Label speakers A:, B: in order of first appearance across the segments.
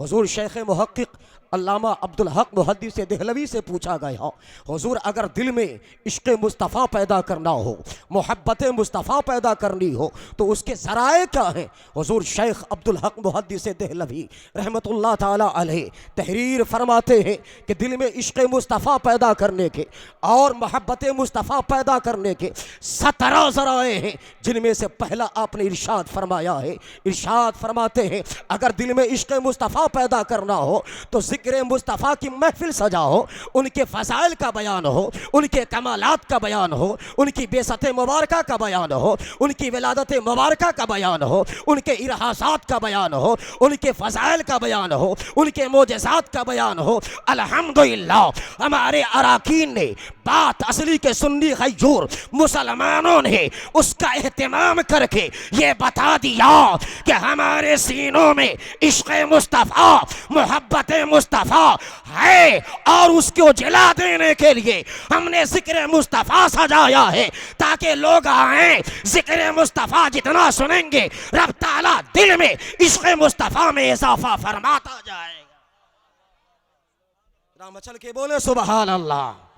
A: हुजूर शेख मुहक्किक अल्लामा अब्दुल हक मुहद्दिस देहलवी से पूछा गया, हुजूर अगर दिल में इश्क़ मुस्तफ़ा पैदा करना हो, मोहब्बत मुस्तफ़ा पैदा करनी हो तो उसके ज़राए क्या हैं? हुजूर शेख अब्दुल हक मुहद्दिस देहलवी रहमतुल्लाह ताला अलैह तहरीर फरमाते हैं कि दिल में इश्क़ मुस्तफ़ा पैदा करने के और मोहब्बत मुस्तफ़ा पैदा करने के 17 ज़राए हैं, जिनमें से पहला आपने इरशाद फरमाया है। इरशाद फरमाते हैं अगर दिल में इश्क़ मुस्तफ़ा पैदा करना हो तो ज़िक्र मुस्तफ़ा की महफिल सजाओ, उनके फ़ज़ाइल का बयान हो, उनके कमालात का बयान हो, उनकी बेसत मुबारका का बयान हो, उनकी विलादत मुबारका का बयान हो, उनके इरहासात का बयान हो, उनके फ़ज़ाइल का बयान हो, उनके मोजज़ात का बयान हो। अल्हम्दुलिल्लाह हमारे अराकीन ने बात असली के सुन्नी गयूर मुसलमानों ने उसका एहतमाम करके ये बता दिया कि हमारे सीनों में इश्क़ मुस्तफ़ा मोहब्बत मुस्तफ़ा है और उसको जला देने के लिए हमने ज़िक्र मुस्तफ़ा सजाया है ताकि लोग आए ज़िक्र मुस्तफ़ा जितना सुनेंगे रब ताला दिल में इश्क़ मुस्तफ़ा में इजाफा फरमाता जाएगा। रामचल के बोले सुबहान अल्लाह।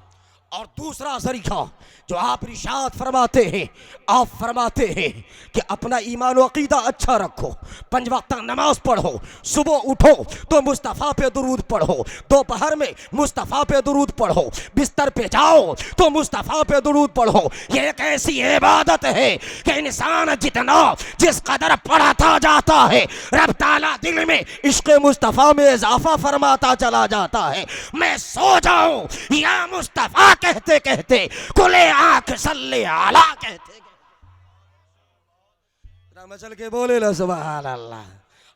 A: और दूसरा जरिया जो आप इरशाद फरमाते हैं, आप फरमाते हैं कि अपना ईमान व अकीदा अच्छा रखो, 5 वक्त नमाज पढ़ो, सुबह उठो तो मुस्तफ़ा पे दुरूद पढ़ो, दोपहर में मुस्तफ़ा पे दुरूद पढ़ो, बिस्तर पे जाओ तो मुस्तफ़ा पे दुरूद पढ़ो। ये एक ऐसी इबादत है कि इंसान जितना जिस कदर पढ़ता जाता है रब ताला दिल में इश्क़ मुस्तफ़ा में इजाफा फरमाता चला जाता है। मैं सो जाऊं या मुस्तफ़ा कहते कहते खुले आंख सल्ले आला कहते रामचल के बोले ला सुभान अल्लाह।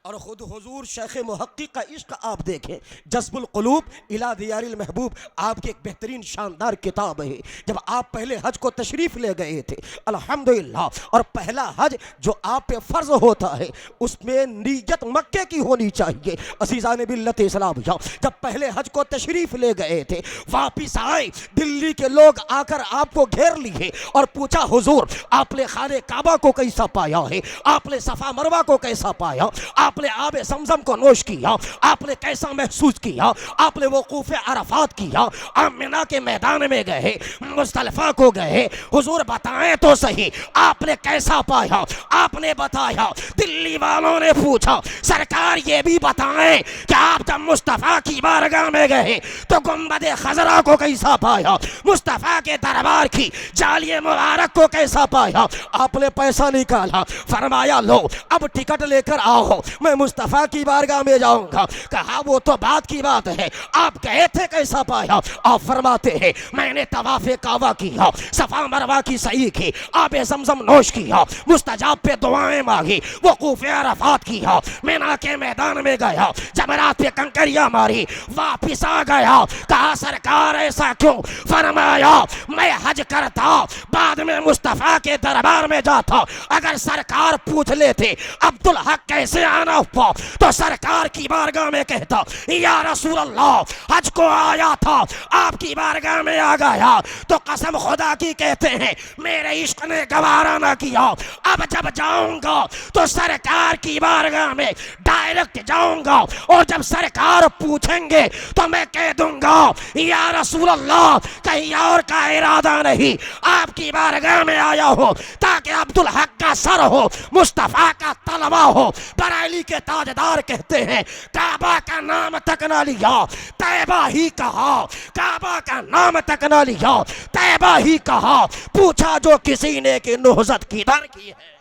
A: और खुद हुजूर शेख मुहक्किक का इश्क आप देखें, जज्बुल क़ुलूब इला दियारिल महबूब आपकी एक बेहतरीन शानदार किताब है। जब आप पहले हज को तशरीफ़ ले गए थे अल्हम्दुलिल्लाह, और पहला हज जो आप पे फ़र्ज होता है उसमें नीयत मक्के की होनी चाहिए। अज़ीज़ान मिल्लत इस्लाम जब पहले हज को तशरीफ़ ले गए थे, वापिस आए, दिल्ली के लोग आकर आपको घेर लिए और पूछा हुजूर आपने खाने काबा को कैसा पाया है, आपने सफ़ा मरवा को कैसा पाया, आपने आबे समझम को नोश किया, आपने कैसा महसूस किया, आपने वक़ूफ़ अरफात किया, आप मिना के मैदान में गए, मुज़दलिफ़ा को गए, हुजूर बताएं तो सही आपने कैसा पाया। आपने बताया, दिल्ली वालों ने पूछा सरकार ये भी बताएं कि आप जब मुस्तफ़ा की बारगाह में गए तो गुंबद खजरा को कैसा पाया, मुस्तफ़ा के दरबार की जालिए मुबारक को कैसा पाया। आपने पैसा निकाला, फरमाया लो अब टिकट लेकर आओ, मैं मुस्तफ़ा की बारगाह में जाऊंगा। कहा वो तो बात की बात है, आप गए थे कैसा पाया। आप फरमाते हैं मैंने तवाफ़े काबा किया, सफ़ा मरवा की सही की, आबे ज़मज़म नोश किया, मुस्तजाब पे दुआएं मांगी, वक़ूफ़ अरफात किया, मिना के मैदान में गया, जमरात पे कंकरियां मारी, वापिस आ गया। कहा सरकार ऐसा क्यों। फरमाया मैं हज करता बाद में मुस्तफ़ा के दरबार में जाता, अगर सरकार पूछ लेते अब्दुल हक कैसे आना हुआ तो सरकार की बारगाह में कहता या रसूल अल्लाह हज को आया था आपकी बारगाह में आ गया तो कसम खुदा की कहते हैं मेरे इश्क ने गवारा ना किया। अब जब जाऊंगा तो सरकार की बारगाह में डायरेक्ट जाऊंगा और जब सरकार पूछेंगे तो मैं कह दूंगा या रसूल अल्लाह कहीं और का इरादा नहीं, आपकी बारगाह में आया हो ताकि अब्दुल हक का सर हो, मुस्तफ़ा का तलवा हो। बरेली के ताजदार कहते हैं काबा का नाम तक ना लिया तैबा ही कहा, काबा का नाम तक ना लिया तैबा ही कहा, पूछा जो किसी ने कि नुहज़त किधर की है।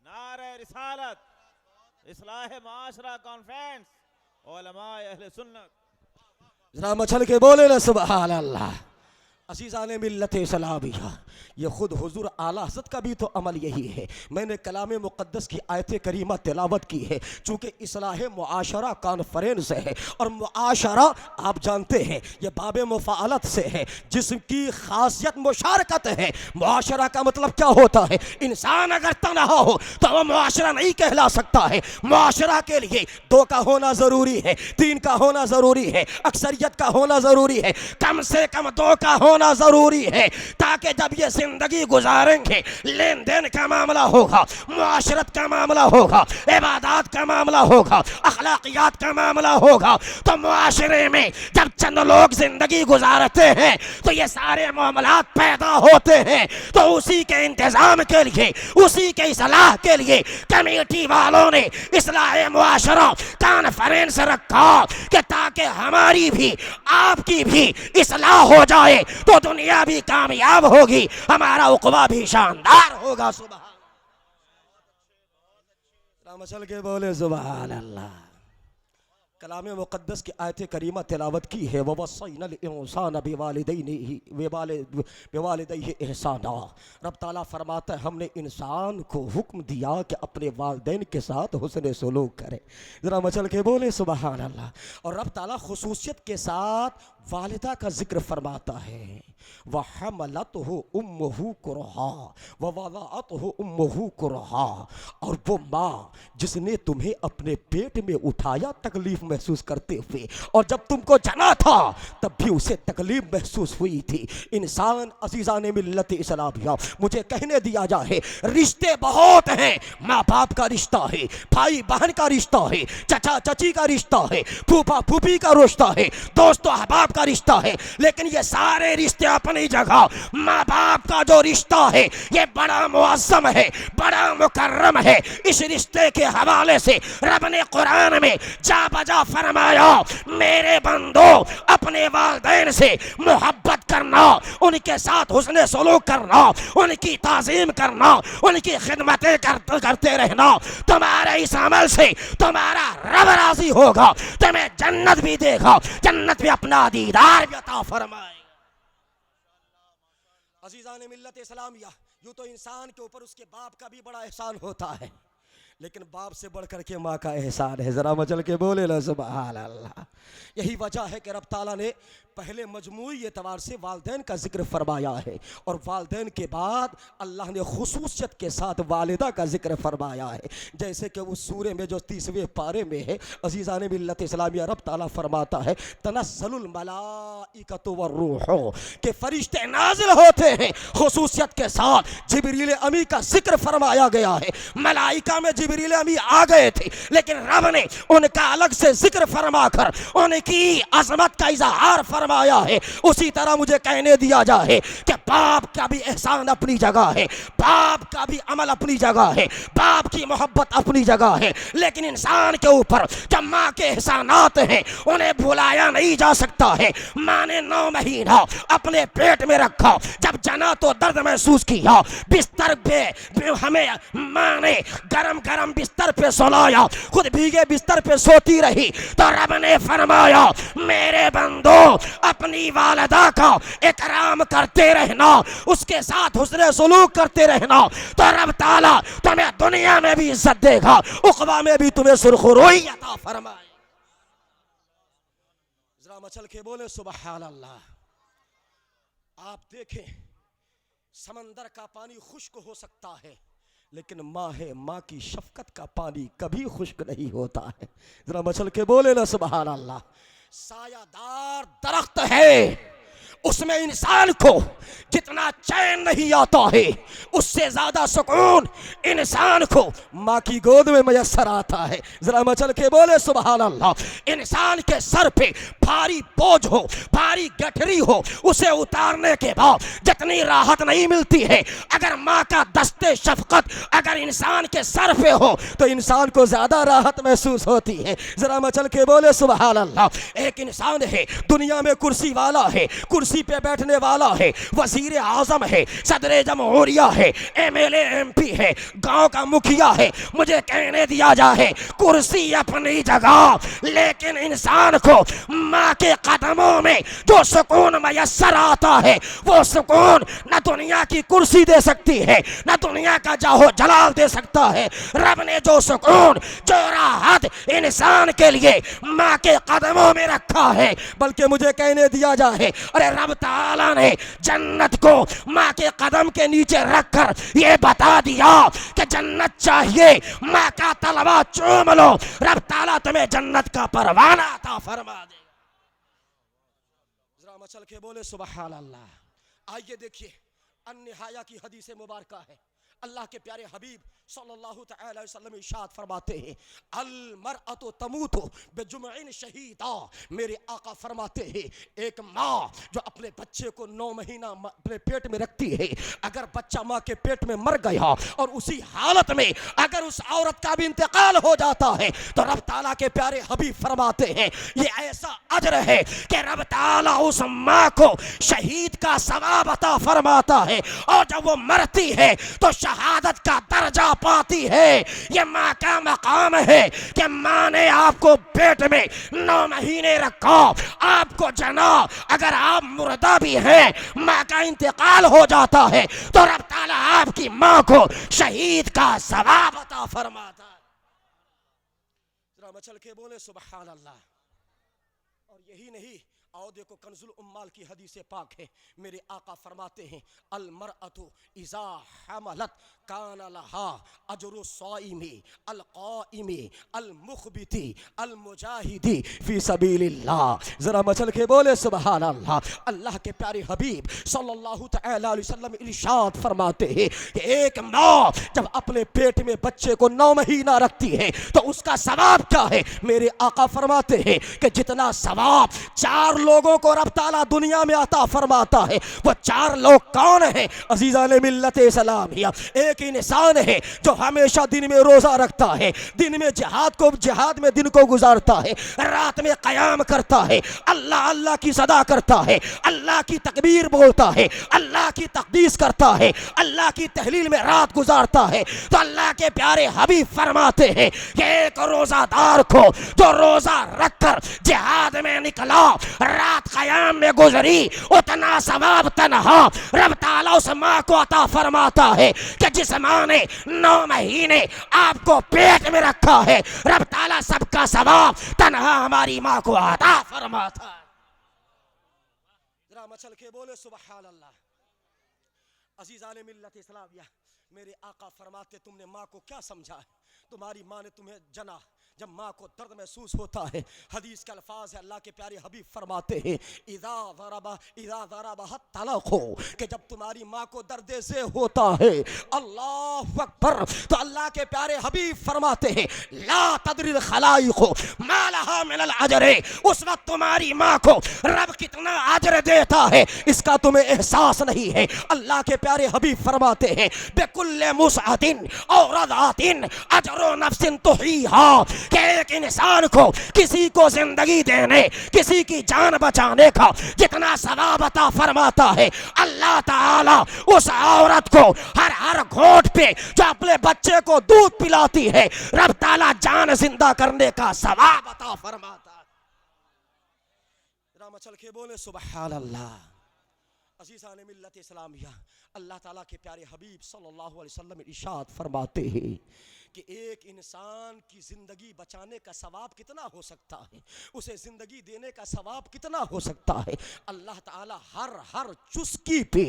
B: नारे रिसालत, इस्लाह माशरा कॉन्फ्रेंस, उलमाए अहले सुन्नत।
A: जरा मचल के बोले ना सुभान अल्लाह। अज़ीज़ाने मिल्लत इस्लामिया, ये खुद हुजूर आला हज़रत का भी तो अमल यही है। मैंने कलाम मुक़द्दस की आयत करीमा तिलावत की है, चूँकि इस्लाह मुआशरा कॉन्फ्रेंस है और मुआशरा आप जानते हैं ये बाब मुफ़ाअलत से है जिसकी खासियत मुशारकत है। मुआशरा का मतलब क्या होता है, इंसान अगर तन्हा हो तो वह मुआशरा नहीं कहला सकता है। मुआशरा के लिए 2 का होना ज़रूरी है, 3 का होना ज़रूरी है, अक्सरियत का होना ज़रूरी है, कम से कम 2 का होना होना जरूरी है, ताकि जब ये जिंदगी गुजारेंगे, लेन देन का मामला होगा, मुआशरत का मामला होगा, इबादत का मामला होगा, अखलाकियात का मामला होगा, तो मुआशरे में जब चंद लोग जिंदगी गुजारते हैं तो ये सारे मामलात पैदा होते हैं। तो उसी के इंतजाम के लिए, उसी के इस्लाह के लिए कमेटी वालों ने इस्लाह मुआशरा कॉन्फ्रेंस रखा कि ताकि हमारी भी आपकी भी इस्लाह हो जाए, तो दुनिया भी कामयाब होगी, हमारा उक़बा भी शानदार होगा। सुभान मसल के बोले सुभान अल्लाह। कलाम मुक़द्दस की आयत करीमा तिलावत की है, ववस्सैनल इंसान बिवालिदैहि इहसाना। रब ताला फरमाता है हमने इंसान को हुक्म दिया कि अपने वालिदैन के साथ हुस्न सलूक करे। ज़रा मचल के बोले सुभान अल्लाह। और रब ताला खुसूसियत के साथ वालिदा का जिक्र फरमाता है, वह हमलतहु उम्मुहु कुरहा व वज़अतहु उम्मुहु कुरहा। और वो माँ जिसने तुम्हें अपने पेट में उठाया तकलीफ महसूस करते हुए, और जब तुमको जना था तब भी उसे तकलीफ महसूस हुई थी। इंसान अजीज़ान मिल्लत इस्लामिया, मुझे कहने दिया जाए, रिश्ते बहुत हैं। माँ बाप का रिश्ता है, भाई बहन का रिश्ता है, चचा चची का रिश्ता है, फूफा फूफी का रिश्ता है, दोस्त अहबाब का रिश्ता है, लेकिन ये सारे रिश्ते अपनी जगह। माँ बाप का जो रिश्ता है ये बड़ा मुअज़्ज़म है, बड़ा मुकर्रम है। इस रिश्ते के हवाले से रब ने कुरान में जा बजा फरमाया, मेरे बंदो अपने वालिदैन से मोहब्बत करना, उनके साथ हुस्न सलूक करना, उनकी ताज़ीम करना, उनकी खिदमतें करते रहना। तुम्हारे इस अमल से तुम्हारा रब राज़ी होगा, तुम्हें जन्नत भी देगा, जन्नत में अपना दीदार भी अता फरमाए। अज़ीज़ान मिल्लत इस्लामिया, यूँ तो इंसान के ऊपर उसके बाप का भी बड़ा एहसान होता है, लेकिन बाप से बढ़ कर के माँ का एहसान है। ज़रा मचल के बोले ना सुभान अल्लाह। यही वजह है कि रब ताला ने पहले मजमूई एतबार से वालिदैन का जिक्र फरमाया है, और वालिदैन के बाद अल्लाह ने खुसूसियत के साथ वालिदा का जिक्र फरमाया है। जैसे कि उस सूरे में जो 30वें पारे में है, अज़ीज़ान मिल्लत इस्लामिया, रब ताला फरमाता है तनज़्ज़लुल मलाइकतु वर्रूह, के फरिश्ते नाजिल होते हैं। खुसूसियत के साथ जिब्रील अमी का जिक्र फरमाया गया है। मलाइका में जिब्रील अमी आ गए थे, लेकिन रब ने उनका अलग से जिक्र फरमाकर उनकी अज़मत का इज़हार फरमाया है। उसी तरह मुझे कहने दिया जाए कि बाप का भी एहसान अपनी जगह है, बाप का भी अमल अपनी जगह है, बाप की मोहब्बत अपनी जगह है, लेकिन इंसान के ऊपर जब माँ के एहसानात हैं उन्हें भुलाया नहीं जा सकता है। माँ ने 9 महीना अपने पेट में रखा, जब जना तो दर्द महसूस किया, बिस्तर पे हमें माँ ने गरम गरम बिस्तर पे सुलाया, खुद भीगे बिस्तर पे सोती रही, तो रब ने फरमाया मेरे बंदो अपनी वालिदा का इकराम करते रहना, उसके साथ हुस्न सलूक करते रहना, तो रब ताला तुम्हें दुनिया में भी इज्जत देगा, उक़बा में भी तुम्हें सुरखुरोई अता फरमाए। जरा मचल के बोले सुभान अल्लाह। आप देखें, समंदर का पानी खुश्क हो सकता है, लेकिन माँ है, माँ की शफकत का पानी कभी खुश्क नहीं होता है। जरा मचल के बोले ना सुभान अल्लाह। सायादार दरख्त है, उसमें इंसान को जितना चैन नहीं आता है, उससे ज्यादा सुकून इंसान को माँ की गोद में मयसर आता है। जरा मचल के बोले सुभान अल्लाह। इंसान के सर पे भारी बोझ हो, भारी गठरी हो, उसे उतारने के बाद जितनी राहत नहीं मिलती है, अगर माँ का दस्ते शफकत अगर इंसान के सर पे हो तो इंसान को ज्यादा राहत महसूस होती है। जरा मचल के बोले सुभान अल्लाह। एक इंसान है, दुनिया में कुर्सी वाला है, कुर्सी पे बैठने वाला है, वजीर आजम है, सदर जमहूरिया है, एमएलए एमपी है, गांव का मुखिया है, मुझे कहने दिया जाए कुर्सी अपनी जगह, लेकिन इंसान को माँ के कदमों में जो सुकून मयसर आता है, वो सुकून न दुनिया की कुर्सी दे सकती है, न दुनिया का जाहो जलाल दे सकता है। रब ने जो सुकून, जो राहत इंसान के लिए माँ के कदमों में रखा है, बल्कि मुझे कहने दिया जाए, अरे रब ताला ने जन्नत को माँ के कदम के नीचे रखकर ये बता दिया कि जन्नत चाहिए, माँ का तलवा चूम लो, रब ताला तुम्हें जन्नत का परवाना अता फरमा दे। जरा मचल के बोले सुभान अल्लाह। आइए देखिए अन्निहाया की हदीस मुबारक है। अल्लाह के प्यारे हबीब सल्लल्लाहु तआला अलैहि वसल्लम इरशाद फरमाते हैं अल मरअतु तमूतु बिजुमइन शहीदा। मेरे आका फरमाते हैं एक माँ जो अपने बच्चे को 9 महीना अपने पेट में रखती है, अगर बच्चा माँ के पेट में मर गया और उसी हालत में अगर उस औरत का भी इंतकाल हो जाता है तो रब ताला के प्यारे हबीब फरमाते हैं ये ऐसा अजर है कि रब ताला उस माँ को शहीद का सवाब अता फरमाता है, और जब वो मरती है तो शहादत का दर्जा पाती है। ये माँ का मकाम है कि माँ ने आपको पेट में 9 महीने रखा, आपको जना, अगर आप मुर्दा भी हैं, माँ का इंतकाल हो जाता है तो रब ताला आपकी माँ को शहीद का सवाब अता फरमाता है। जरा मचल के बोले सुभान अल्लाह। और यही नहीं, आओ देखो कंजुल उम्माल की हदीस पाक है। मेरे आका फरमाते हैं अल मरअतु इज़ा हमलत काना लहा अजरु साइमी अल काइमी अल मुखबिती अल मुजाहिदी फी सबीलिल्लाह। जरा मचल के बोले सुभान अल्लाह। अल्लाह के प्यारे हबीब सल्लल्लाहु तआला अलैहि वसल्लम इरशाद फरमाते हैं कि एक माँ जब अपने पेट में बच्चे को 9 महीना रखती है तो उसका सवाब क्या है। मेरे आका फरमाते हैं कि जितना सवाब 4 लोगों को रब ताला दुनिया में अता फरमाता है, वो 4 लोग कौन है अजीज़ान मिल्लत इस्लामिया। एक इंसान है जो हमेशा दिन में रोजा रखता है, दिन में जिहाद में दिन को गुजारता है, रात में कयाम करता है, अल्लाह अल्लाह की सदा करता है, अल्लाह की तकबीर बोलता है, अल्लाह की तकदीस करता है, अल्लाह की तहलील में रात गुजारता है। तो अल्लाह के प्यारे हबीब फरमाते हैं कि एक रोजादार को जो रोजा रखकर जिहाद में निकला, रात कयाम में गुजरी, उतना सवाब तनहा रब ताला उस माँ को अता फरमाता है कि जिस माँ ने 9 महीने आपको पेट में रखा है, रब ताला सबका सवाब तनहा हमारी माँ को अता फरमाता है। जरा मचल के बोले सुभान अल्लाह। अजीज़ान मिल्लत इस्लामिया, मेरे आका फरमाते तुमने माँ को क्या समझा है। तुम्हारी माँ ने तुम्हें जना, जब माँ को दर्द महसूस होता है, हदीस के अल्फाज है, अल्लाह के प्यारे हबीब फरमाते हैं इज़ा ज़रबा तलक़ो, कि जब तुम्हारी माँ को दर्द से होता है, अल्लाह अकबर, तो अल्लाह के प्यारे हबीब फरमाते हैं ला तदरिल खलाइक़ो मा लहा मिनल अजर। उस वक्त तुम्हारी माँ को रब कितना अजर देता है इसका तुम्हें एहसास नहीं है। अल्लाह के प्यारे हबीब फरमाते हैं बेकुल्ले मुसअतिन और रदातिन अजरो नफ्सिन तुहीहा, कि एक इंसान को किसी को जिंदगी देने, किसी की जान बचाने का जितना सवाब अता फरमाता है, अल्लाह ताला उस औरत को हर घोट पे जो अपने बच्चे को दूध पिलाती है, रब ताला जान जिंदा करने का सवाब अता फरमाता है। मचल के बोले सुभान अल्लाह। अज़ीज़ान मिल्लत इस्लामिया, अल्लाह ताला के प्यारे हबीब सल्लल्लाहु अलैहि वसल्लम इरशाद फरमाते हैं कि एक इंसान की ज़िंदगी बचाने का सवाब कितना हो सकता है, उसे ज़िंदगी देने का सवाब कितना हो सकता है। अल्लाह ताला हर चुस्की पे,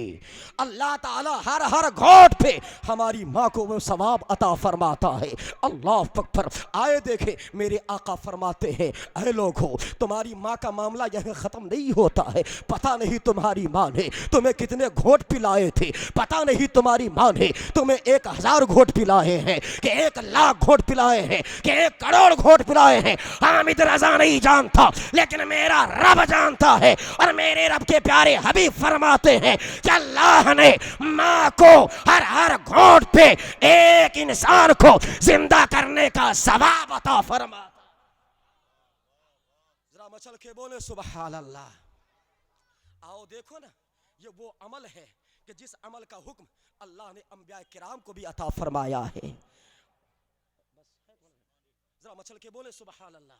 A: अल्लाह ताला हर घोट पे हमारी माँ को वो सवाब अता फरमाता है। अल्लाह अकबर। आए देखे मेरे आका फरमाते हैं ऐ लोगों, तुम्हारी माँ का मामला यह ख़त्म नहीं होता है। पता नहीं तुम्हारी माँ ने तुम्हें कितने घोट पिलाए थे, पता नहीं तुम्हारी माँ ने तुम्हें 1000 घोट पिलाए हैं, कि 1 लाख घोट पिलाए हैं, कि 1 करोड़ घोट पिलाए हैं। हामिद रजा नहीं जानता, लेकिन मेरा रब जानता है। और मेरे रब के प्यारे हबीब फरमाते हैं कि अल्लाह ने माँ को हर घोट पे एक इंसान को जिंदा करने का सवाब अता फरमाता। जरा मचल के बोले सुभान अल्लाह। आओ देखो ना, ये वो अमल है कि जिस अमल का हुक्म अल्लाह ने अंबिया किराम को भी अता फरमाया है। जरा मचल के बोले सुभान अल्लाह।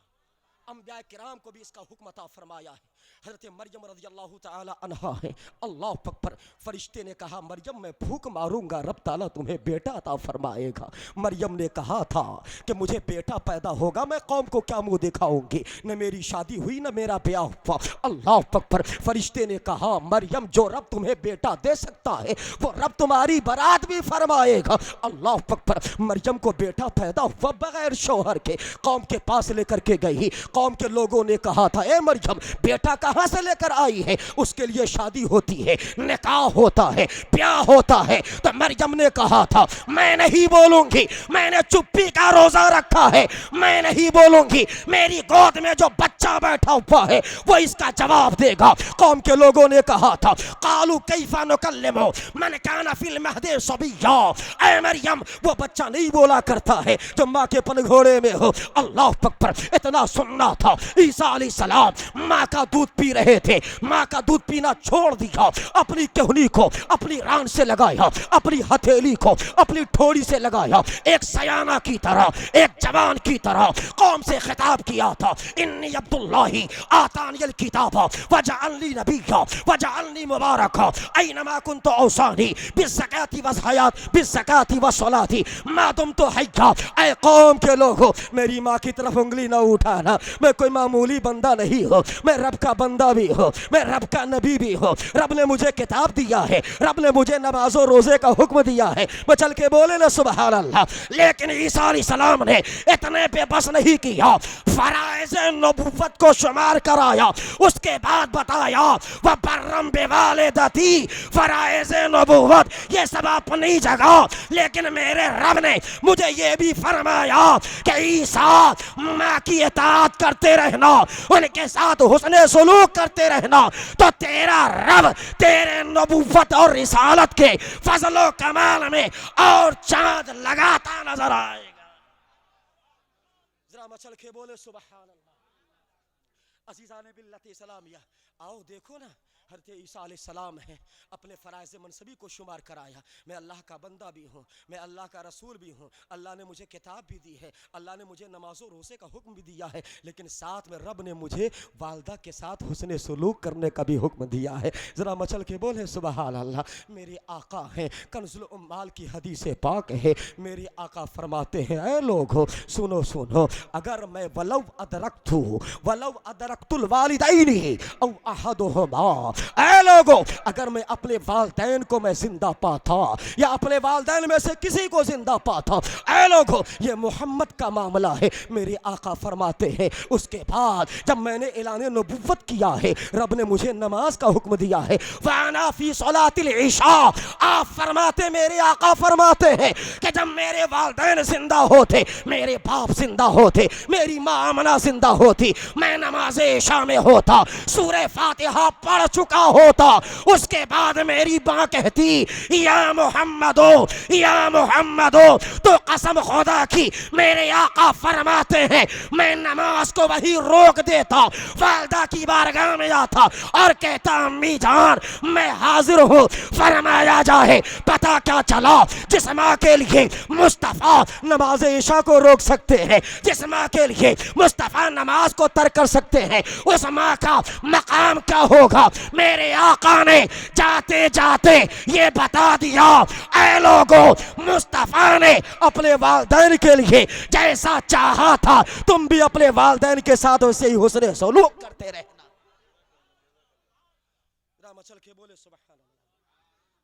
A: अंबिया किराम को भी इसका हुक्म अता फरमाया है। हज़रत मरियम रज़ियल्लाहु ताला अन्हा है, अल्लाह अकबर, फरिश्ते ने कहा मरियम मैं फूंक मारूंगा, रब ताला तुम्हें बेटा अता फरमाएगा। मरियम ने कहा था कि मुझे बेटा पैदा होगा, मैं कौम को क्या मुंह दिखाऊंगी, न मेरी शादी हुई न मेरा ब्याह हुआ। अल्लाह अकबर। फरिश्ते ने कहा मरियम जो रब तुम्हें बेटा दे सकता है वो रब तुम्हारी बारात भी फरमाएगा। अल्लाह अकबर। मरियम को बेटा पैदा हुआ बगैर शौहर के, कौम के पास लेकर के गई। कौम के लोगों ने कहा था, ए मरियम बेटा कहां से लेकर आई है, उसके लिए शादी होती है, निकाह होता है, ब्याह होता है। तो मरियम ने कहा था मैं नहीं बोलूंगी, मैंने चुप्पी का रोजा रखा है, मैं नहीं बोलूंगी, मेरी गोद में जो बच्चा बैठा हुआ है वो इसका जवाब देगा। कौम के लोगों ने कहा था कालू कैफा नुकल्लिमु मन काना फिल महदे सबिया, ऐ मरियम वो बच्चा नहीं बोला करता है जो माँ के पनघोड़े में हो। अल्लाह अकबर, इतना सुनना था। ईसा अलैहिस्सलाम माँ का दूध पी रहे थे, माँ का दूध पीना छोड़ दिया, अपनी केहनी को अपनी रान से लगाया, अपनी हथेली को अपनी ठोड़ी से लगाया, एक सयाना की तरह, एक जवान की तरह कौम से खिताब किया था, इन्नी अब्दुल्लाही आतानियल किताब वजअलनी नबिय्या वजअलनी मुबारका ऐनमा कुन्तु औसानी बिज़्ज़काति वज़हयात बिज़्ज़काति वस्सलाती मा दुम्तु हय्या। ऐ कौम के लोगों, मेरी माँ की तरफ उंगली ना उठाना, मैं कोई मामूली बंदा नहीं हूँ, मैं रब का बंदा भी हूँ, मैं रब का नबी भी हूँ। रब ने मुझे किताब दिया है, रब ने मुझे नमाजो रोजे का हुक्म दिया है, मैं चल के बोले ना सुभान अल्लाह। लेकिन ईसा अलैहिस्सलाम ने इतने पे बस नहीं किया, फराइज़ नबुव्वत को शुमार कराया, उसके बाद बताया वह बर्रम बिवालिदती, फराइज़ नबुव्वत ये सब अपनी जगह, लेकिन मेरे रब ने मुझे ये भी फरमाया कि ईसा माँ की इताअत करते रहना, उनके साथ हुस्ने सुलूक करते रहना, तो तेरा रब तेरे नबुव्वत और रिसालत के फजलो कमाल में और चांद लगाता नजर आएगा। जरा मचल के बोले सुभान अल्लाह। अजीज़ाने बिल्लती सलामिया, आओ देखो ना, हज़रत ईसा अलैहिस्सलाम है, अपने फ़राइज़ मनसबी को शुमार कराया, मैं अल्लाह का बंदा भी हूँ, मैं अल्लाह का रसूल भी हूँ, अल्लाह ने मुझे किताब भी दी है, अल्लाह ने मुझे नमाज़ो रोज़े का हुक्म भी दिया है, लेकिन साथ में रब ने मुझे वालदा के साथ हुस्ने सुलूक करने का भी हुक्म दिया है। ज़रा मचल के बोले सुभान अल्लाह। मेरे आका हैं, कंज़ुल उम्माल की हदीस पाक है, मेरे आका फरमाते हैं ऐ लोगो सुनो सुनो, अगर मैं वलौ अदरक्तुल वालिदैनी औ अहदुहुमा, ऐ लोगो अगर मैं अपने वालिदैन को मैं जिंदा पाता या अपने वालिदैन में से किसी को जिंदा पाता, ऐ लोगो ये मोहम्मद का मामला है। मेरे आका फरमाते हैं उसके बाद जब मैंने ऐलान नबुव्वत किया है, रब ने मुझे नमाज का हुक्म दिया है, वाना फी सलातिल इशा, आप फरमाते मेरे आका फरमाते हैं कि जब मेरे वालिदैन जिंदा होते, मेरे बाप जिंदा होते, मेरी माँ आमना जिंदा होती, मैं नमाज इशा में होता, सूरह फातिहा पढ़ चुका होता, उसके बाद मेरी माँ कहती या मोहम्मदो, तो कसम खुदा की मेरे आका फरमाते हैं मैं नमाज को वही रोक देता, वालदा की बारगाह में आता और कहता अम्मी जान मैं हाजिर हूँ, फरमाया जाए। पता क्या चला, जिस माँ के लिए मुस्तफ़ा नमाज इशा को रोक सकते हैं, जिस माँ के लिए मुस्तफ़ा नमाज को तर्क कर सकते हैं, उस माँ का मकाम क्या होगा। मेरे आका ने जाते जाते ये बता दिया, ऐ लोगों मुस्तफ़ा ने अपने वालिदैन के लिए जैसा चाहा था तुम भी अपने वालिदैन के साथ वैसे ही हुस्ने सलूक करते रहना। मचल के बोले सुभान अल्लाह।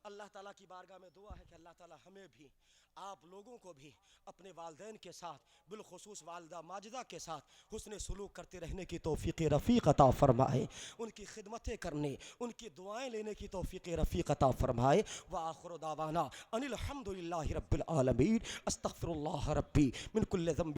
A: अल्लाह ताला की बारगाह में दुआ है कि अल्लाह ताला हमें भी आप लोगों को भी अपने वालिदैन के साथ बिलखुसूस वालिदा माजिदा के साथ हुस्ने सुलूक करते रहने की तौफीक रफ़ीक अता फरमाए, उनकी खिदमतें करने उनकी दुआएं लेने की तौफीक रफ़ीक अता फरमाए। व आखिर दावाना अनिल हम्दुलिल्लाहि रब्बिल आलमीन, अस्तगफिरुल्लाह रब्बी मिन कुल्लि ज़ंब।